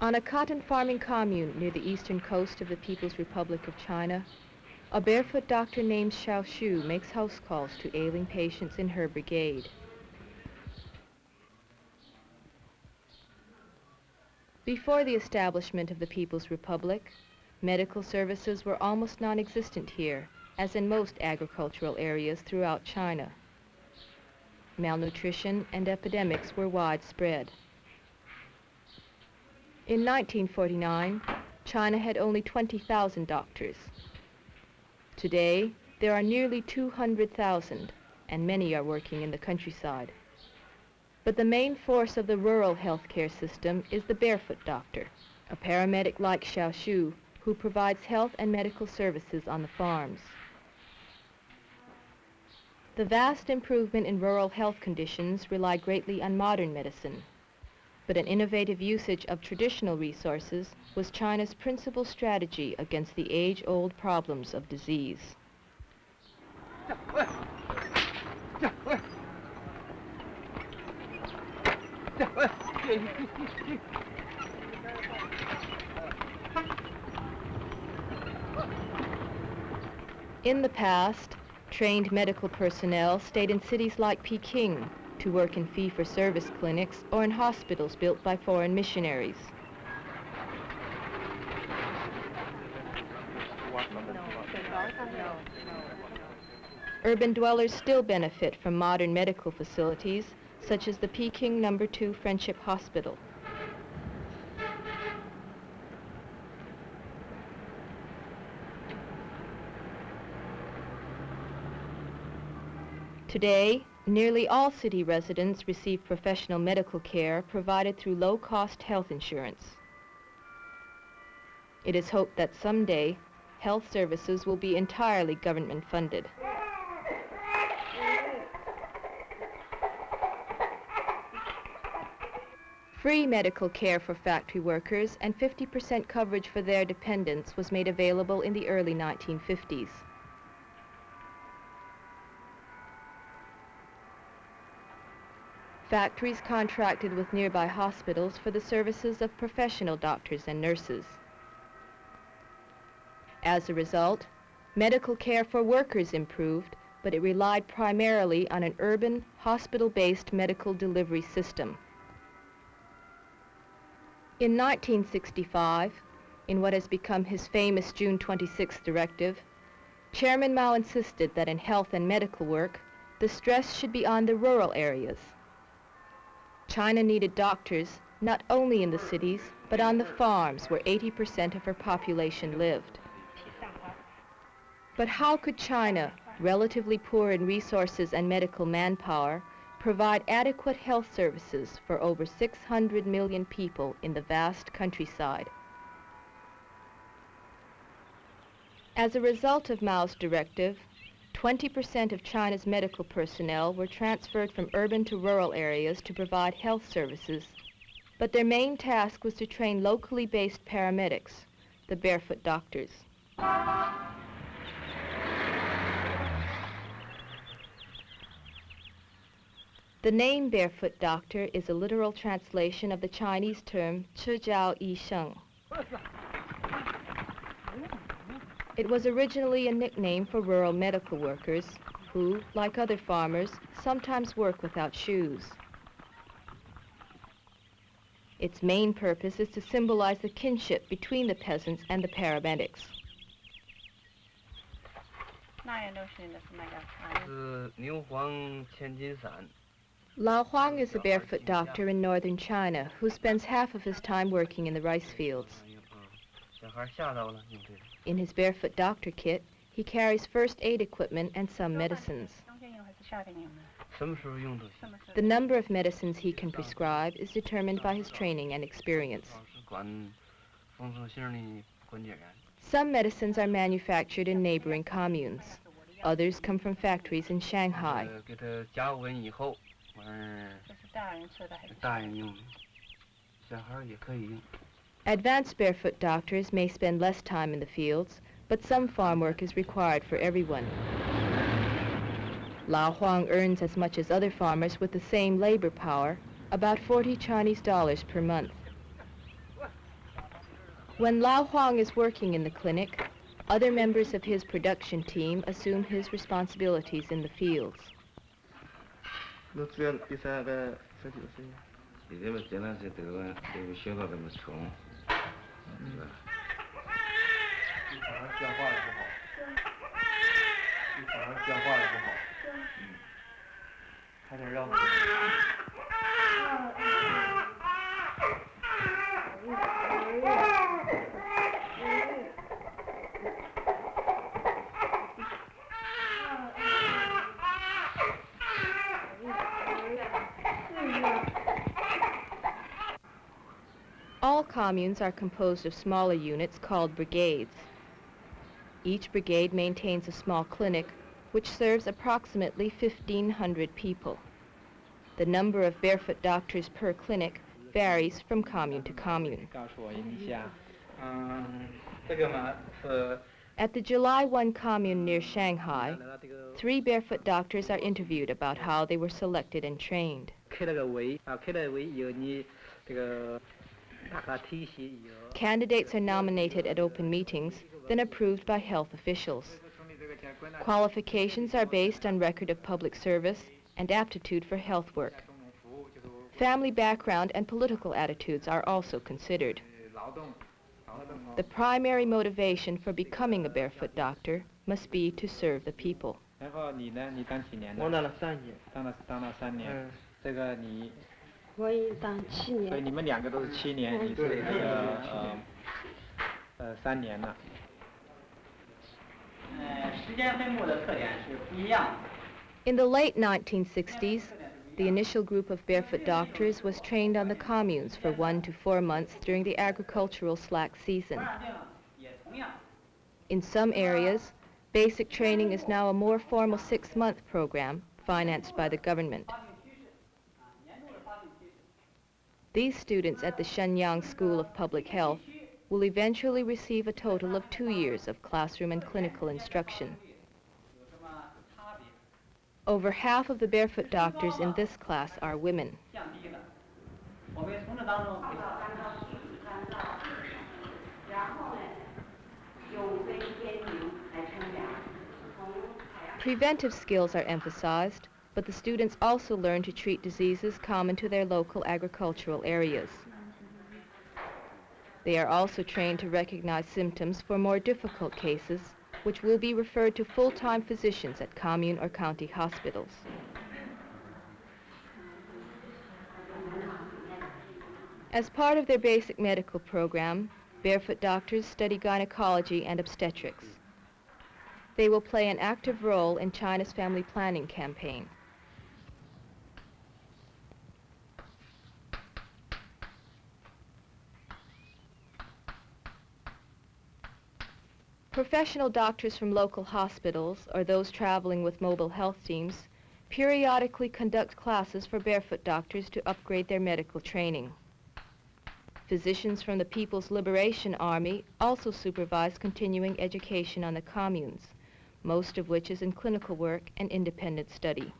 On a cotton farming commune near the eastern coast of the People's Republic of China, a barefoot doctor named Xiao Shu makes house calls to ailing patients in her brigade. Before the establishment of the People's Republic, medical services were almost non-existent here, as in most agricultural areas throughout China. Malnutrition and epidemics were widespread. In 1949, China had only 20,000 doctors. Today, there are nearly 200,000, and many are working in the countryside. But the main force of the rural healthcare system is the barefoot doctor, a paramedic like Xiao Shu, who provides health and medical services on the farms. The vast improvement in rural health conditions rely greatly on modern medicine, but an innovative usage of traditional resources was China's principal strategy against the age-old problems of disease. In the past, trained medical personnel stayed in cities like Peking to work in fee-for-service clinics or in hospitals built by foreign missionaries. Urban dwellers still benefit from modern medical facilities, such as the Peking No. 2 Friendship Hospital. Today, nearly all city residents receive professional medical care provided through low-cost health insurance. It is hoped that someday, health services will be entirely government-funded. Free medical care for factory workers and 50% coverage for their dependents was made available in the early 1950s. Factories contracted with nearby hospitals for the services of professional doctors and nurses. As a result, medical care for workers improved, but it relied primarily on an urban, hospital-based medical delivery system. In 1965, in what has become his famous June 26 directive, Chairman Mao insisted that in health and medical work, the stress should be on the rural areas. China needed doctors not only in the cities, but on the farms where 80% of her population lived. But how could China, relatively poor in resources and medical manpower, provide adequate health services for over 600 million people in the vast countryside? As a result of Mao's directive, 20% of China's medical personnel were transferred from urban to rural areas to provide health services, but their main task was to train locally based paramedics, the barefoot doctors. The name barefoot doctor is a literal translation of the Chinese term 赤脚医生. It was originally a nickname for rural medical workers who, like other farmers, sometimes work without shoes. Its main purpose is to symbolize the kinship between the peasants and the paramedics. Lao Huang is a barefoot doctor in northern China who spends half of his time working in the rice fields. In his barefoot doctor kit, he carries first aid equipment and some medicines. The number of medicines he can prescribe is determined by his training and experience. Some medicines are manufactured in neighboring communes. Others come from factories in Shanghai. Advanced barefoot doctors may spend less time in the fields, but some farm work is required for everyone. Lao Huang earns as much as other farmers with the same labor power, about 40 Chinese dollars per month. When Lao Huang is working in the clinic, other members of his production team assume his responsibilities in the fields. 那主要比赛的身体的声音。你这么简单是这个学到这么冲，是吧？一场上讲话也不好，一场上讲话也不好，还得让。All communes are composed of smaller units called brigades. Each brigade maintains a small clinic which serves approximately 1,500 people. The number of barefoot doctors per clinic varies from commune to commune. At the July 1 commune near Shanghai, 3 barefoot doctors are interviewed about how they were selected and trained. Candidates are nominated at open meetings, then approved by health officials. Qualifications are based on record of public service and aptitude for health work. Family background and political attitudes are also considered. The primary motivation for becoming a barefoot doctor must be to serve the people. 我当了3年。当了3年。这个你。我也当7年。所以你们2个都是7年，你是3年了。时间分布的特点是不一样的。In the late 1960s, the initial group of barefoot doctors was trained on the communes for 1 to 4 months during the agricultural slack season. In some areas, basic training is now a more formal 6-month program financed by the government. These students at the Shenyang School of Public Health will eventually receive a total of 2 years of classroom and clinical instruction. Over half of the barefoot doctors in this class are women. Preventive skills are emphasized, but the students also learn to treat diseases common to their local agricultural areas. They are also trained to recognize symptoms for more difficult cases, which will be referred to full-time physicians at commune or county hospitals. As part of their basic medical program, barefoot doctors study gynecology and obstetrics. They will play an active role in China's family planning campaign. Professional doctors from local hospitals or those traveling with mobile health teams periodically conduct classes for barefoot doctors to upgrade their medical training. Physicians from the People's Liberation Army also supervise continuing education on the communes, most of which is in clinical work and independent study.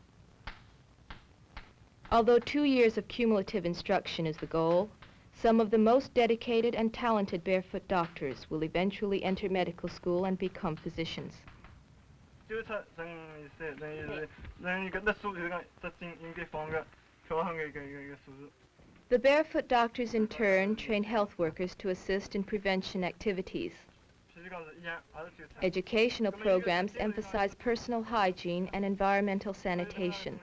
Although 2 years of cumulative instruction is the goal, some of the most dedicated and talented barefoot doctors will eventually enter medical school and become physicians. The barefoot doctors in turn train health workers to assist in prevention activities. Educational programs emphasize personal hygiene and environmental sanitation.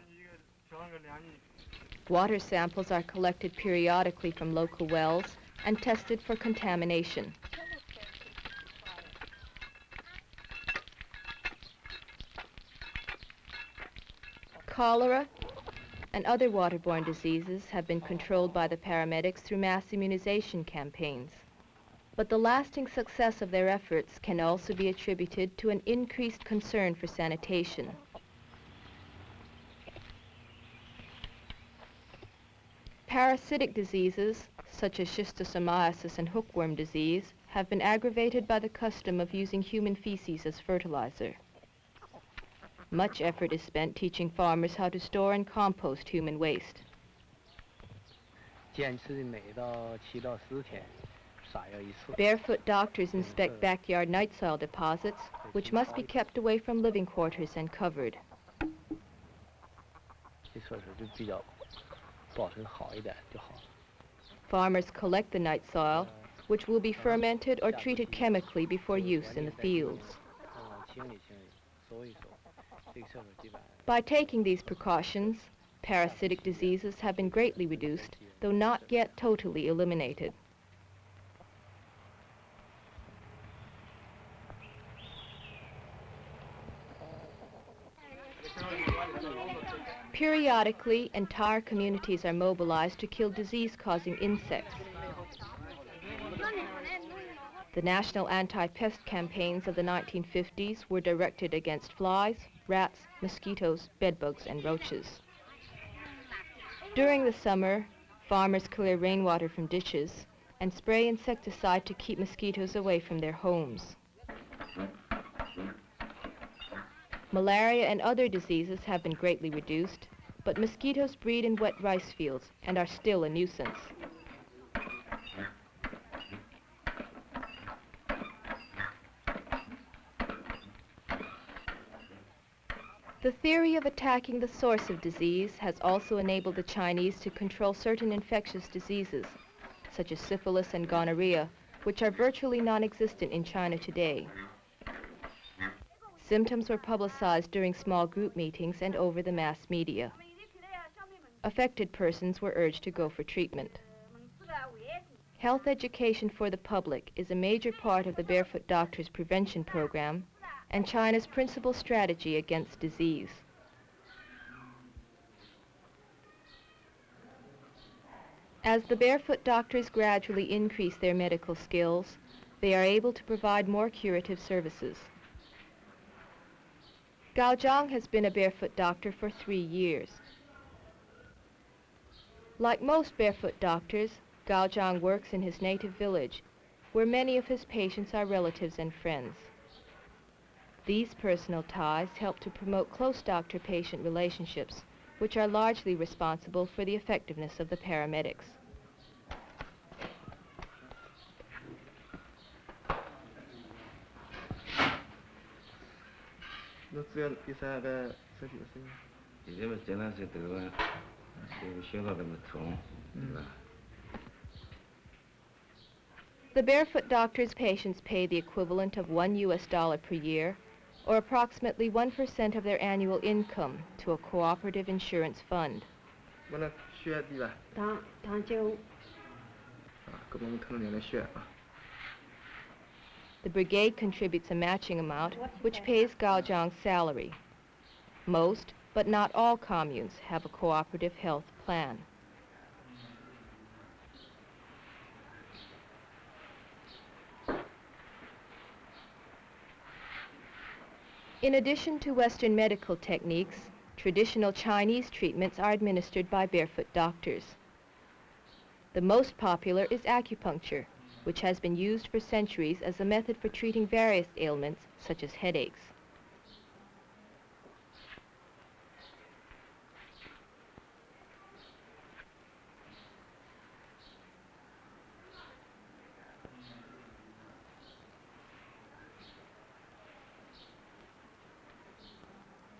Water samples are collected periodically from local wells and tested for contamination. Cholera and other waterborne diseases have been controlled by the paramedics through mass immunization campaigns. But the lasting success of their efforts can also be attributed to an increased concern for sanitation. Parasitic diseases, such as schistosomiasis and hookworm disease, have been aggravated by the custom of using human feces as fertilizer. Much effort is spent teaching farmers how to store and compost human waste. 坚持每到7到10天， Barefoot doctors inspect backyard night soil deposits, which must be kept away from living quarters and covered. Farmers collect the night soil, which will be fermented or treated chemically before use in the fields. By taking these precautions, parasitic diseases have been greatly reduced, though not yet totally eliminated. Periodically, entire communities are mobilized to kill disease-causing insects. The national anti-pest campaigns of the 1950s were directed against flies, rats, mosquitoes, bedbugs, and roaches. During the summer, farmers clear rainwater from ditches and spray insecticide to keep mosquitoes away from their homes. Malaria and other diseases have been greatly reduced, but mosquitoes breed in wet rice fields and are still a nuisance. The theory of attacking the source of disease has also enabled the Chinese to control certain infectious diseases, such as syphilis and gonorrhea, which are virtually non-existent in China today. Symptoms were publicized during small group meetings and over the mass media. Affected persons were urged to go for treatment. Health education for the public is a major part of the Barefoot Doctors Prevention Program and China's principal strategy against disease. As the Barefoot Doctors gradually increase their medical skills, they are able to provide more curative services. Gao Zhang has been a barefoot doctor for 3 years. Like most barefoot doctors, Gao Zhang works in his native village, where many of his patients are relatives and friends. These personal ties help to promote close doctor-patient relationships, which are largely responsible for the effectiveness of the paramedics. The barefoot doctor's patients pay the equivalent of $1 per year, or approximately 1% of their annual income, to a cooperative insurance fund. The brigade contributes a matching amount, which pays Gao Zhang's salary. Most, but not all communes have a cooperative health plan. In addition to Western medical techniques, traditional Chinese treatments are administered by barefoot doctors. The most popular is acupuncture, which has been used for centuries as a method for treating various ailments, such as headaches.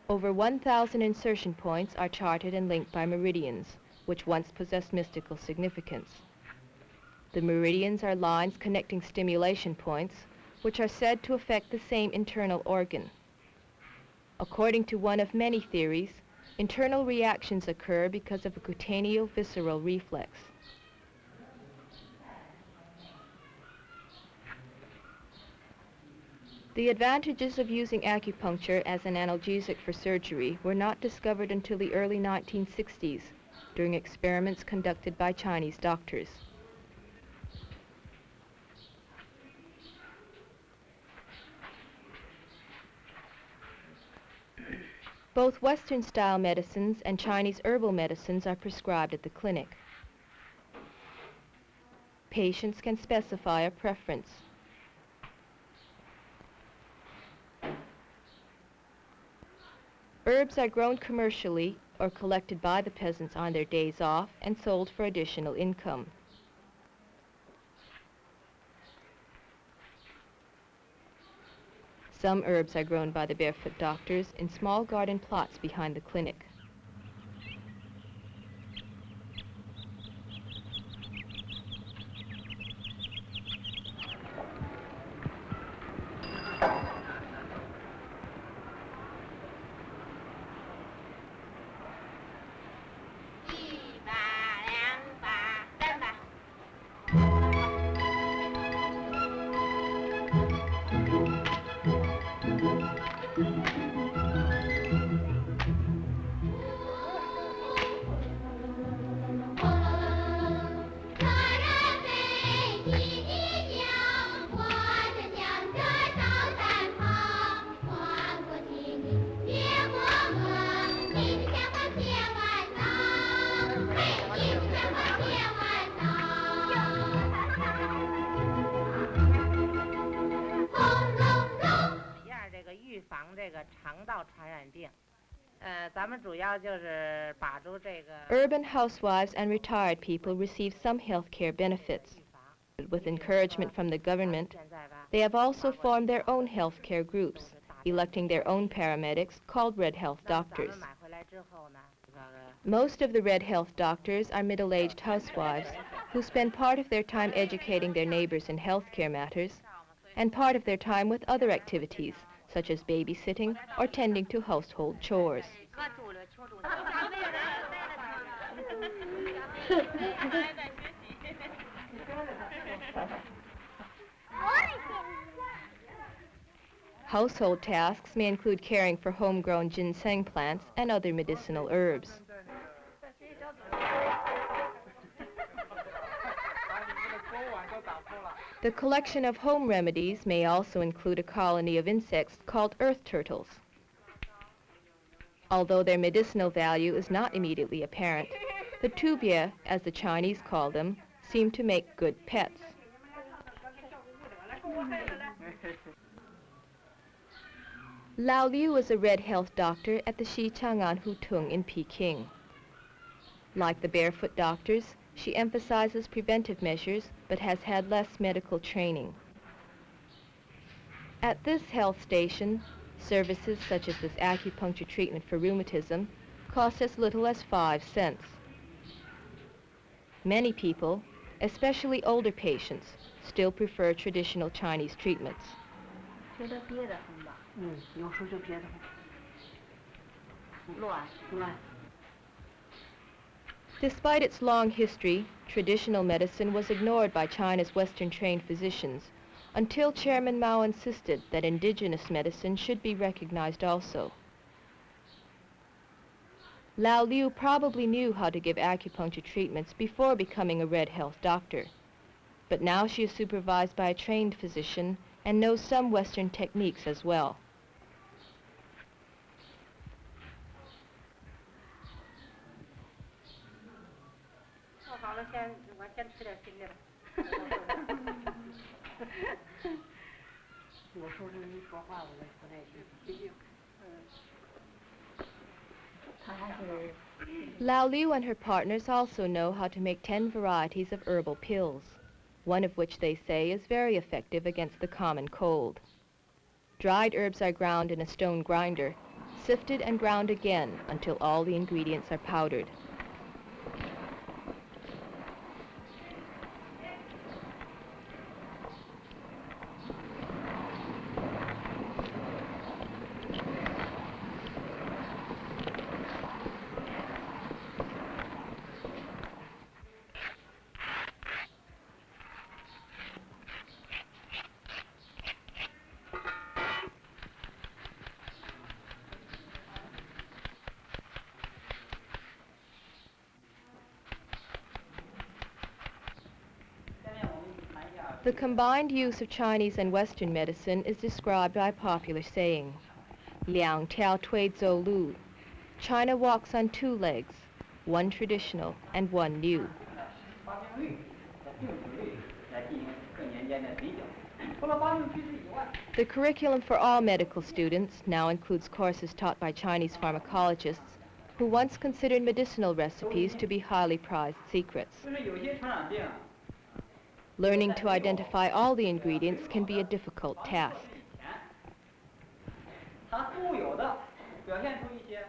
Over 1,000 insertion points are charted and linked by meridians, which once possessed mystical significance. The meridians are lines connecting stimulation points, which are said to affect the same internal organ. According to one of many theories, internal reactions occur because of a cutaneovisceral reflex. The advantages of using acupuncture as an analgesic for surgery were not discovered until the early 1960s, during experiments conducted by Chinese doctors. Both Western-style medicines and Chinese herbal medicines are prescribed at the clinic. Patients can specify a preference. Herbs are grown commercially or collected by the peasants on their days off and sold for additional income. Some herbs are grown by the barefoot doctors in small garden plots behind the clinic. Urban housewives and retired people receive some health care benefits. With encouragement from the government, they have also formed their own health care groups, electing their own paramedics called Red Health Doctors. Most of the Red Health Doctors are middle-aged housewives who spend part of their time educating their neighbors in health care matters and part of their time with other activities, such as babysitting or tending to household chores. Household tasks may include caring for homegrown ginseng plants and other medicinal herbs. The collection of home remedies may also include a colony of insects called earth turtles. Although their medicinal value is not immediately apparent, the tubia, as the Chinese call them, seem to make good pets. Lao Liu is a Red Health Doctor at the Xichang'an Hutung in Peking. Like the barefoot doctors, she emphasizes preventive measures but has had less medical training. At this health station, services such as this acupuncture treatment for rheumatism cost as little as 5 cents. Many people, especially older patients, still prefer traditional Chinese treatments. Despite its long history, traditional medicine was ignored by China's Western-trained physicians until Chairman Mao insisted that indigenous medicine should be recognized also. Lao Liu probably knew how to give acupuncture treatments before becoming a Red Health Doctor, but now she is supervised by a trained physician and knows some Western techniques as well. Lao Liu and her partners also know how to make 10 varieties of herbal pills, one of which they say is very effective against the common cold. Dried herbs are ground in a stone grinder, sifted and ground again until all the ingredients are powdered. The combined use of Chinese and Western medicine is described by a popular saying, 两条腿走路. China walks on 2 legs, one traditional and one new. The curriculum for all medical students now includes courses taught by Chinese pharmacologists who once considered medicinal recipes to be highly prized secrets. Learning to identify all the ingredients can be a difficult task. 它固有的表现出一些。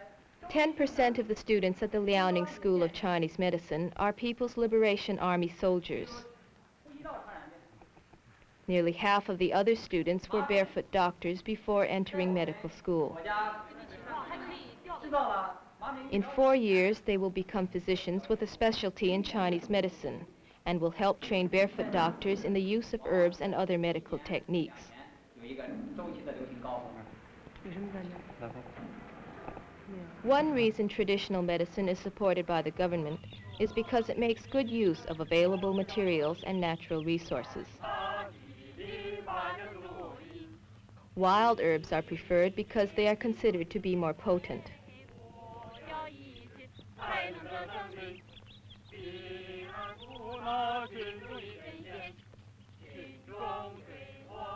10% of the students at the Liaoning School of Chinese Medicine are People's Liberation Army soldiers. Nearly half of the other students were barefoot doctors before entering medical school. In 4 years, they will become physicians with a specialty in Chinese medicine and will help train barefoot doctors in the use of herbs and other medical techniques. One reason traditional medicine is supported by the government is because it makes good use of available materials and natural resources. Wild herbs are preferred because they are considered to be more potent.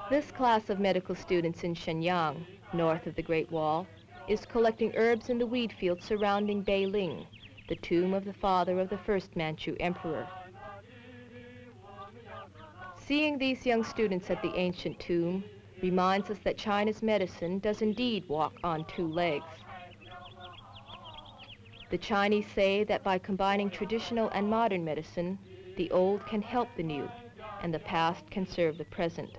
This class of medical students in Shenyang, north of the Great Wall, is collecting herbs in the wheat field surrounding Beiling, the tomb of the father of the first Manchu emperor. Seeing these young students at the ancient tomb reminds us that China's medicine does indeed walk on 2 legs. The Chinese say that by combining traditional and modern medicine, the old can help the new, and the past can serve the present.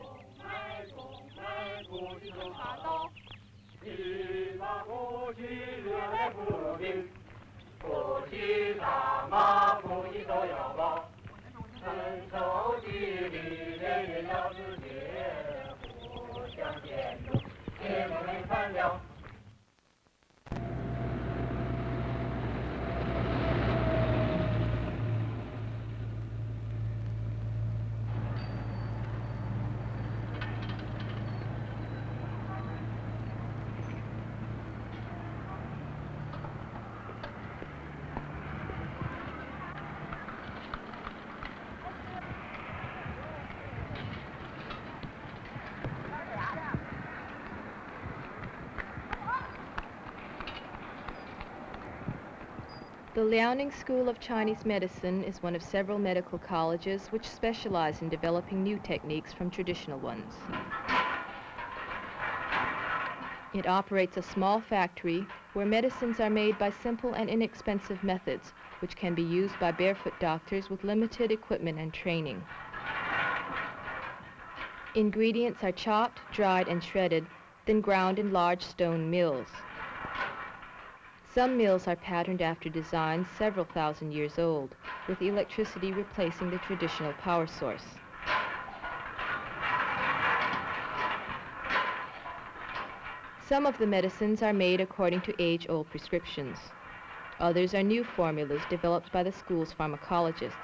The Liaoning School of Chinese Medicine is one of several medical colleges which specialize in developing new techniques from traditional ones. It operates a small factory where medicines are made by simple and inexpensive methods which can be used by barefoot doctors with limited equipment and training. Ingredients are chopped, dried, and shredded, then ground in large stone mills. Some mills are patterned after designs several thousand years old, with electricity replacing the traditional power source. Some of the medicines are made according to age-old prescriptions. Others are new formulas developed by the school's pharmacologists.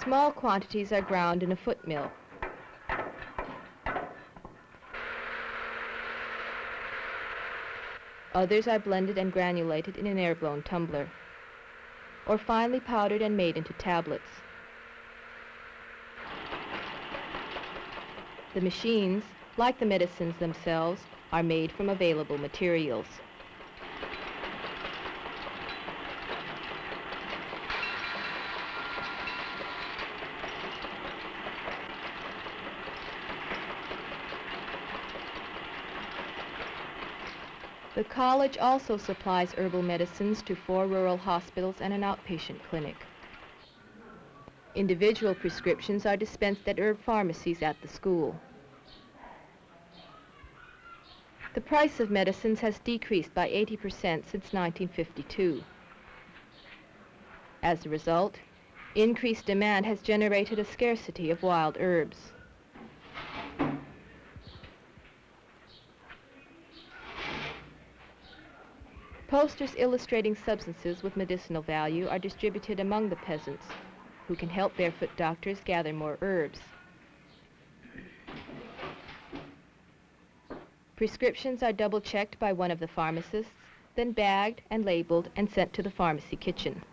Small quantities are ground in a foot mill. Others are blended and granulated in an air-blown tumbler, or finely powdered and made into tablets. The machines, like the medicines themselves, are made from available materials. The college also supplies herbal medicines to 4 rural hospitals and an outpatient clinic. Individual prescriptions are dispensed at herb pharmacies at the school. The price of medicines has decreased by 80% since 1952. As a result, increased demand has generated a scarcity of wild herbs. Posters illustrating substances with medicinal value are distributed among the peasants, who can help barefoot doctors gather more herbs. Prescriptions are double-checked by one of the pharmacists, then bagged and labeled and sent to the pharmacy kitchen.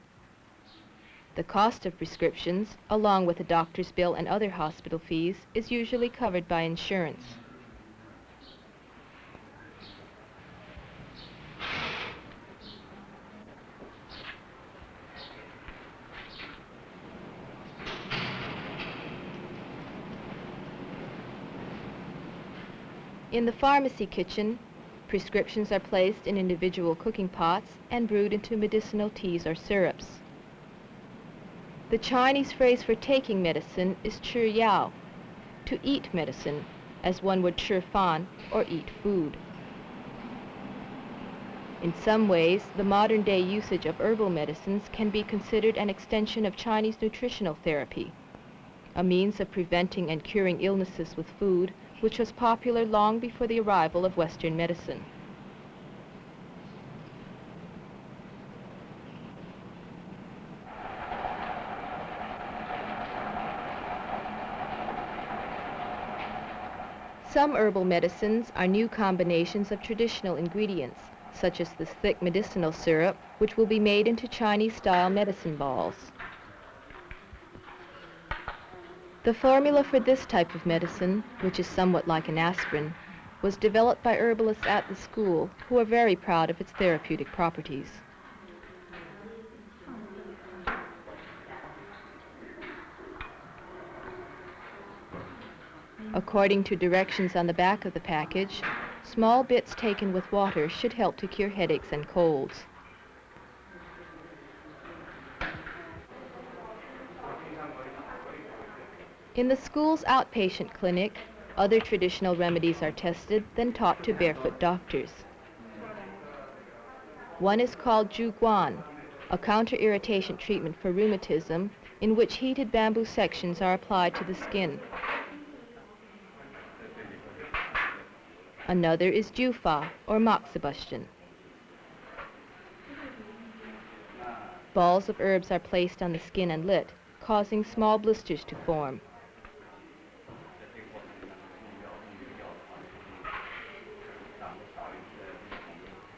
The cost of prescriptions, along with the doctor's bill and other hospital fees, is usually covered by insurance. In the pharmacy kitchen, prescriptions are placed in individual cooking pots and brewed into medicinal teas or syrups. The Chinese phrase for taking medicine is 吃药, to eat medicine, as one would 吃饭 or eat food. In some ways, the modern-day usage of herbal medicines can be considered an extension of Chinese nutritional therapy, a means of preventing and curing illnesses with food, which was popular long before the arrival of Western medicine. Some herbal medicines are new combinations of traditional ingredients, such as this thick medicinal syrup, which will be made into Chinese-style medicine balls. The formula for this type of medicine, which is somewhat like an aspirin, was developed by herbalists at the school, who are very proud of its therapeutic properties. According to directions on the back of the package, small bits taken with water should help to cure headaches and colds. In the school's outpatient clinic, other traditional remedies are tested, then taught to barefoot doctors. One is called Zhuguan, a counter-irritation treatment for rheumatism, in which heated bamboo sections are applied to the skin. Another is Jufa, or moxibustion. Balls of herbs are placed on the skin and lit, causing small blisters to form.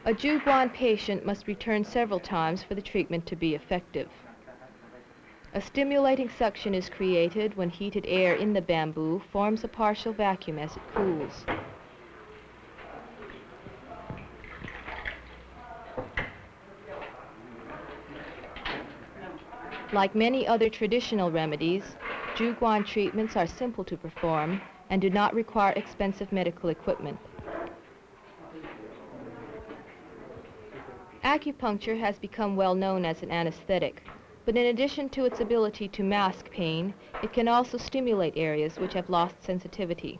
A Zhuguan patient must return several times for the treatment to be effective. A stimulating suction is created when heated air in the bamboo forms a partial vacuum as it cools. Like many other traditional remedies, Zhuguan treatments are simple to perform and do not require expensive medical equipment. Acupuncture has become well known as an anesthetic, but in addition to its ability to mask pain, it can also stimulate areas which have lost sensitivity.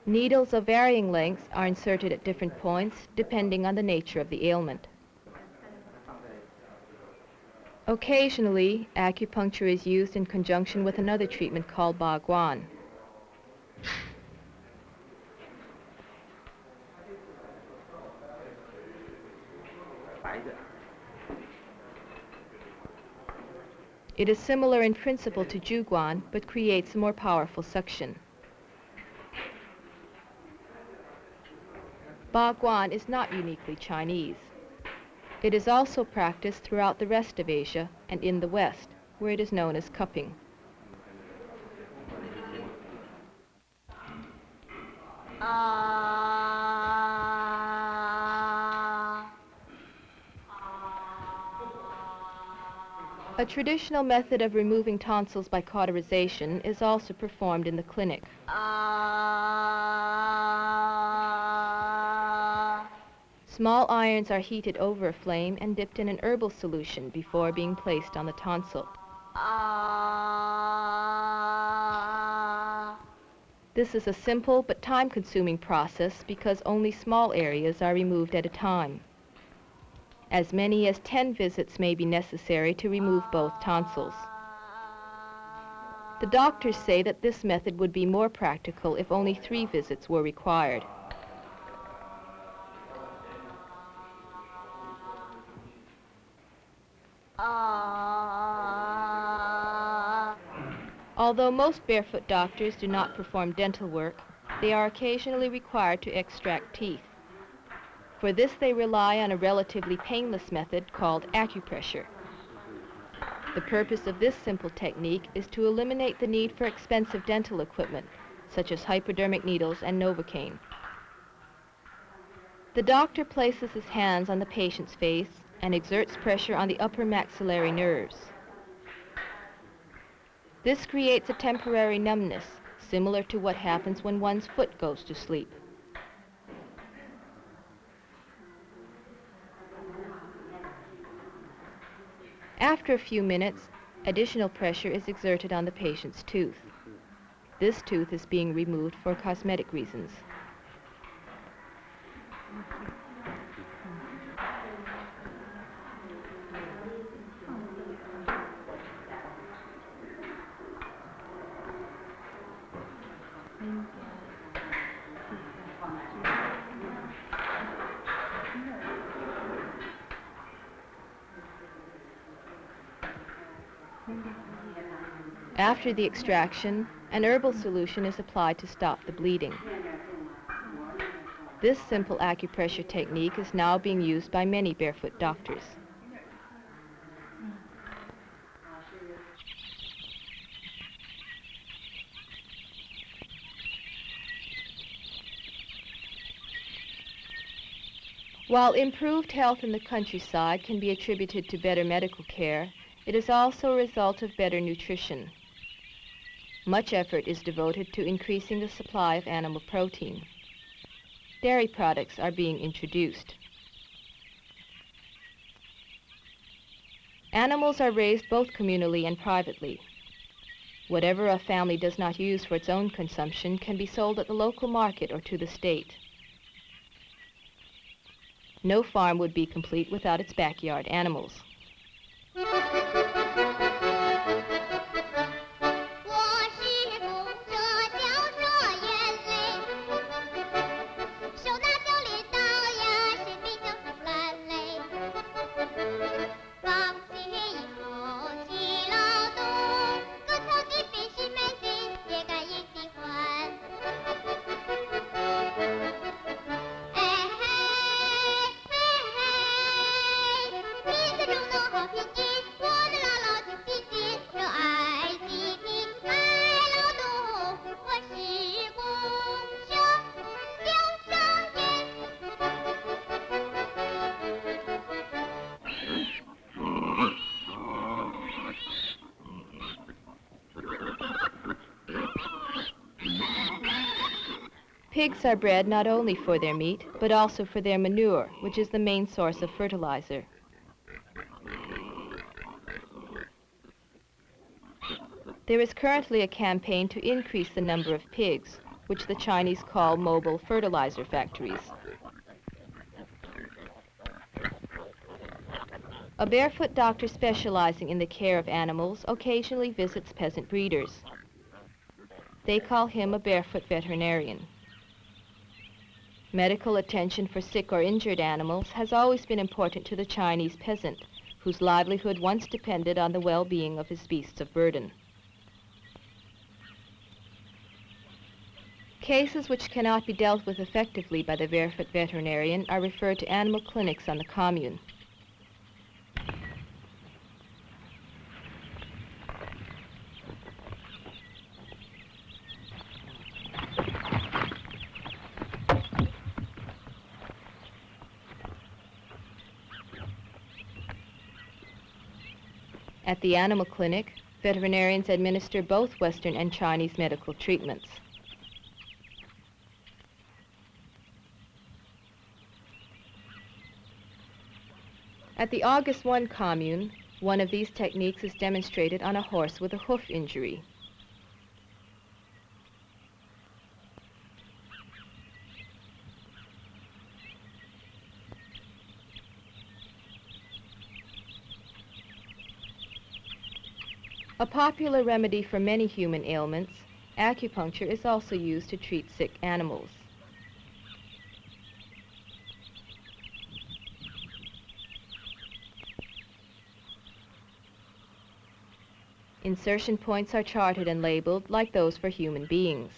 Needles of varying lengths are inserted at different points depending on the nature of the ailment. Occasionally, acupuncture is used in conjunction with another treatment called Baguan. It is similar in principle to Zhuguan, but creates a more powerful suction. Baguan is not uniquely Chinese. It is also practiced throughout the rest of Asia and in the West, where it is known as cupping. A traditional method of removing tonsils by cauterization is also performed in the clinic. Small irons are heated over a flame and dipped in an herbal solution before being placed on the tonsil. This is a simple but time-consuming process because only small areas are removed at a time. As many as 10 visits may be necessary to remove both tonsils. The doctors say that this method would be more practical if only 3 visits were required. Although most barefoot doctors do not perform dental work, they are occasionally required to extract teeth. For this, they rely on a relatively painless method called acupressure. The purpose of this simple technique is to eliminate the need for expensive dental equipment, such as hypodermic needles and Novocaine. The doctor places his hands on the patient's face and exerts pressure on the upper maxillary nerves. This creates a temporary numbness, similar to what happens when one's foot goes to sleep. After a few minutes, additional pressure is exerted on the patient's tooth. This tooth is being removed for cosmetic reasons. After the extraction, an herbal solution is applied to stop the bleeding. This simple acupressure technique is now being used by many barefoot doctors. While improved health in the countryside can be attributed to better medical care, it is also a result of better nutrition. Much effort is devoted to increasing the supply of animal protein. Dairy products are being introduced. Animals are raised both communally and privately. Whatever a family does not use for its own consumption can be sold at the local market or to the state. No farm would be complete without its backyard animals. Pigs are bred not only for their meat, but also for their manure, which is the main source of fertilizer. There is currently a campaign to increase the number of pigs, which the Chinese call mobile fertilizer factories. A barefoot doctor specializing in the care of animals occasionally visits peasant breeders. They call him a barefoot veterinarian. Medical attention for sick or injured animals has always been important to the Chinese peasant, whose livelihood once depended on the well-being of his beasts of burden. Cases which cannot be dealt with effectively by the barefoot veterinarian are referred to animal clinics on the commune. At the animal clinic, veterinarians administer both Western and Chinese medical treatments. At the August 1 commune, one of these techniques is demonstrated on a horse with a hoof injury. A popular remedy for many human ailments, acupuncture is also used to treat sick animals. Insertion points are charted and labeled like those for human beings.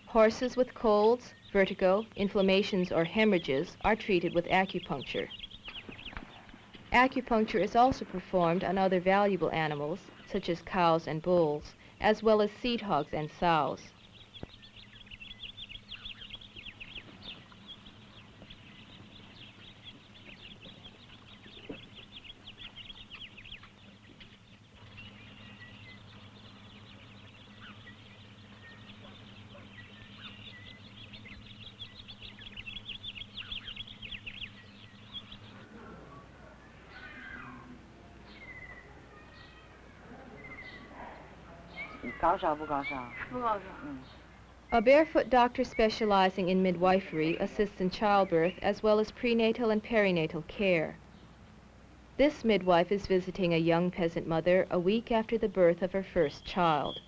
Horses with colds, vertigo, inflammations, or hemorrhages are treated with acupuncture. Acupuncture is also performed on other valuable animals, such as cows and bulls, as well as seed hogs and sows. 高烧不高烧？不高烧。A barefoot doctor specializing in midwifery assists in childbirth as well as prenatal and perinatal care. This midwife is visiting a young peasant mother a week after the birth of her first child.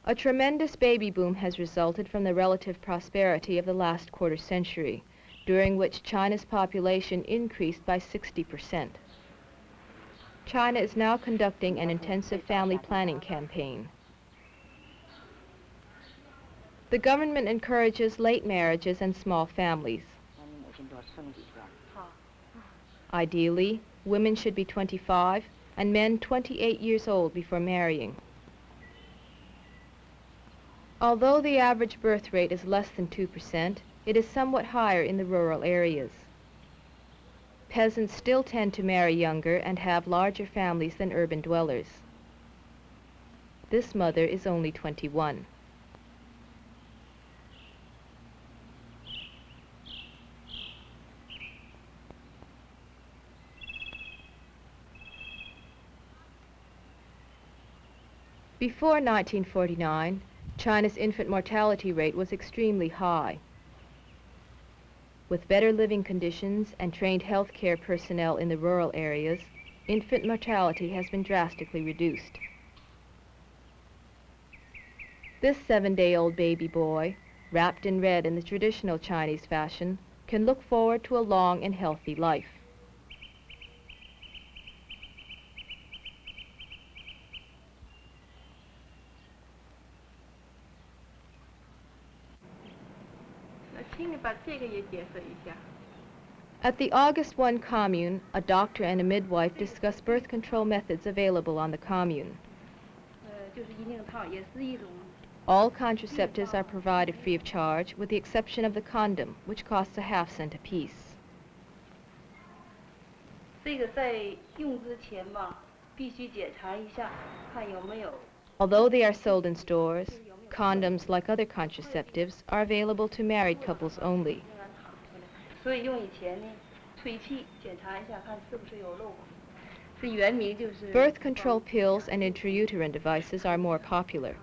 A tremendous baby boom has resulted from the relative prosperity of the last quarter century, during which China's population increased by 60%. China is now conducting an intensive family planning campaign. The government encourages late marriages and small families. Ideally, women should be 25 and men 28 years old before marrying. Although the average birth rate is less than 2%, it is somewhat higher in the rural areas. Peasants still tend to marry younger and have larger families than urban dwellers. This mother is only 21. Before 1949, China's infant mortality rate was extremely high. With better living conditions and trained healthcare personnel in the rural areas, infant mortality has been drastically reduced. This 7-day-old baby boy, wrapped in red in the traditional Chinese fashion, can look forward to a long and healthy life. At the August 1 commune, a doctor and a midwife discuss birth control methods available on the commune. All contraceptives are provided free of charge, with the exception of the condom, which costs a half-cent apiece. Although they are sold in stores, condoms, like other contraceptives, are available to married couples only. Birth control pills and intrauterine devices are more popular.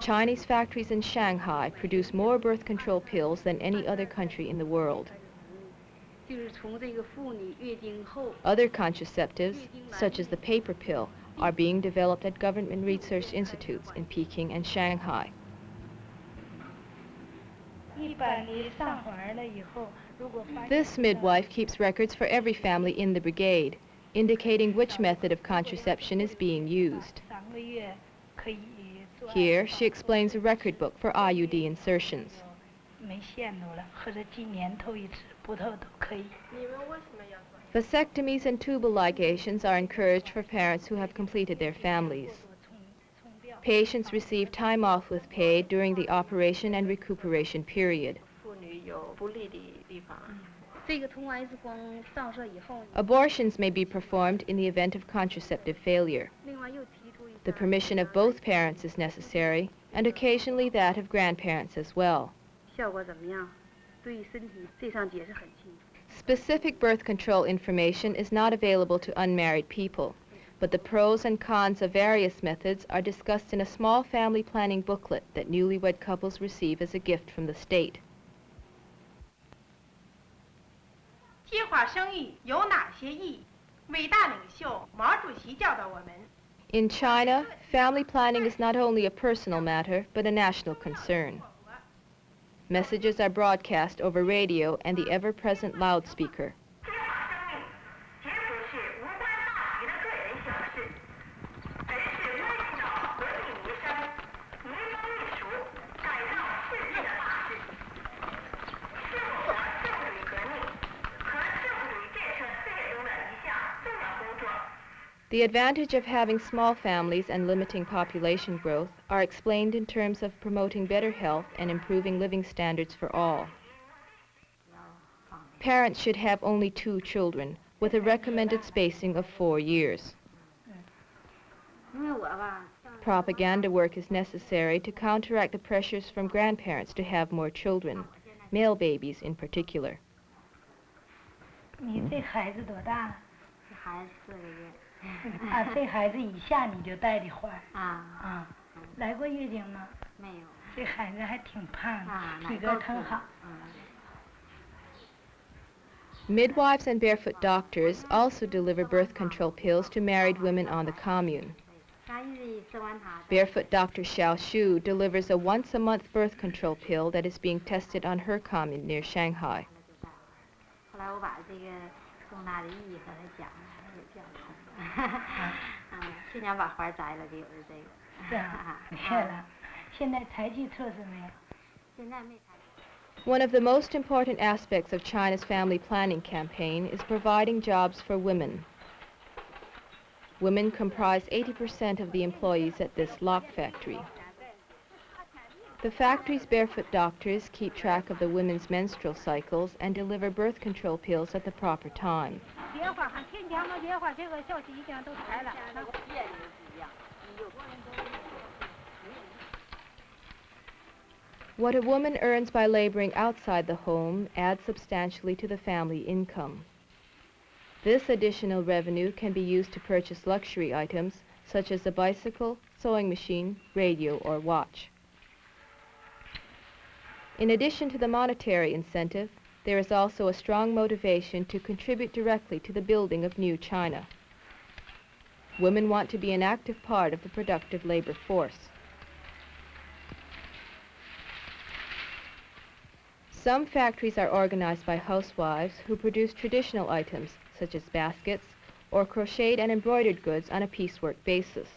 Chinese factories in Shanghai produce more birth control pills than any other country in the world. Other contraceptives, such as the paper pill, are being developed at government research institutes in Peking and Shanghai. This midwife keeps records for every family in the brigade, indicating which method of contraception is being used. Here, she explains a record book for IUD insertions. Vasectomies and tubal ligations are encouraged for parents who have completed their families. Patients receive time off with pay during the operation and recuperation period. Abortions may be performed in the event of contraceptive failure. The permission of both parents is necessary, and occasionally that of grandparents as well. Specific birth control information is not available to unmarried people, but the pros and cons of various methods are discussed in a small family planning booklet that newlywed couples receive as a gift from the state. In China, family planning is not only a personal matter, but a national concern. Messages are broadcast over radio and the ever-present loudspeaker. The advantage of having small families and limiting population growth are explained in terms of promoting better health and improving living standards for all. Parents should have only 2 children, with a recommended spacing of 4 years. Propaganda work is necessary to counteract the pressures from grandparents to have more children, male babies in particular. 孩子4个月。啊，这孩子一下你就带的花。啊。来过月经吗？没有。这孩子还挺胖的，体个格挺好。Midwives and barefoot doctors also deliver birth control pills to married women on the commune. Barefoot Dr. Xiao Xu delivers a once-a-month birth control pill that is being tested on her commune near Shanghai. One of the most important aspects of China's family planning campaign is providing jobs for women. Women comprise 80% of the employees at this lock factory. The factory's barefoot doctors keep track of the women's menstrual cycles and deliver birth control pills at the proper time. What a woman earns by laboring outside the home adds substantially to the family income. This additional revenue can be used to purchase luxury items such as a bicycle, sewing machine, radio, or watch. In addition to the monetary incentive, there is also a strong motivation to contribute directly to the building of new China. Women want to be an active part of the productive labor force. Some factories are organized by housewives who produce traditional items such as baskets or crocheted and embroidered goods on a piecework basis.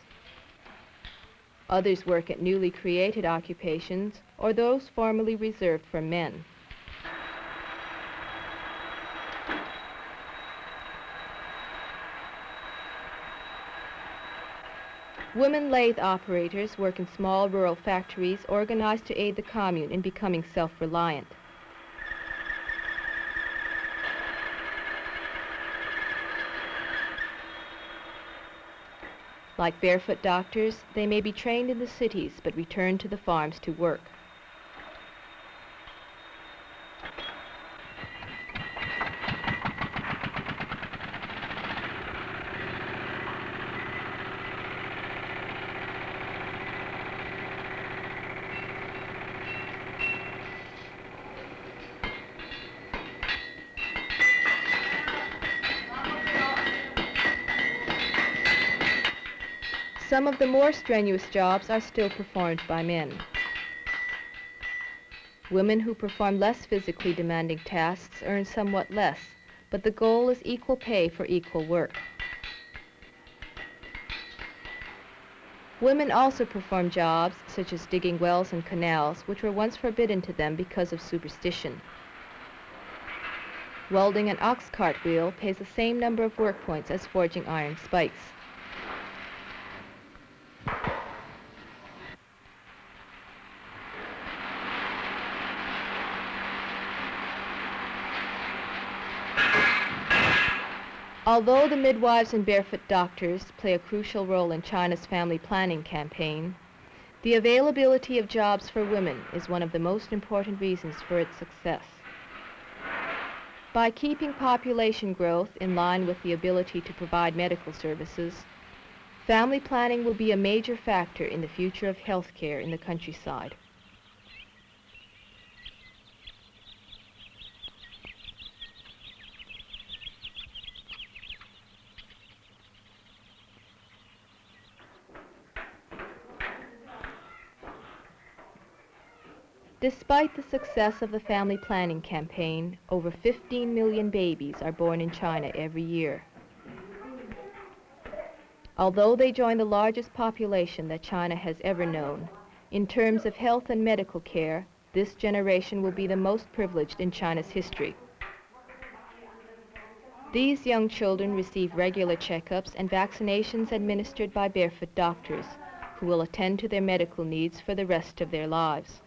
Others work at newly created occupations or those formerly reserved for men. Women lathe operators work in small rural factories organized to aid the commune in becoming self-reliant. Like barefoot doctors, they may be trained in the cities but return to the farms to work. Some of the more strenuous jobs are still performed by men. Women who perform less physically demanding tasks earn somewhat less, but the goal is equal pay for equal work. Women also perform jobs such as digging wells and canals, which were once forbidden to them because of superstition. Welding an ox cart wheel pays the same number of work points as forging iron spikes. Although the midwives and barefoot doctors play a crucial role in China's family planning campaign, the availability of jobs for women is one of the most important reasons for its success. By keeping population growth in line with the ability to provide medical services, family planning will be a major factor in the future of health care in the countryside. Despite the success of the family planning campaign, over 15 million babies are born in China every year. Although they join the largest population that China has ever known, in terms of health and medical care, this generation will be the most privileged in China's history. These young children receive regular checkups and vaccinations administered by barefoot doctors, who will attend to their medical needs for the rest of their lives.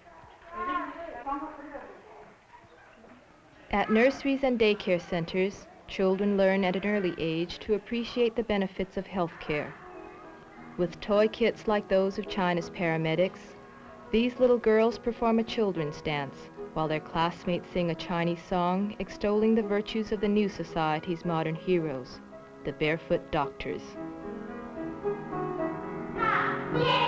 At nurseries and daycare centers, children learn at an early age to appreciate the benefits of health care. With toy kits like those of China's paramedics, these little girls perform a children's dance, while their classmates sing a Chinese song extolling the virtues of the new society's modern heroes. the barefoot doctors. 1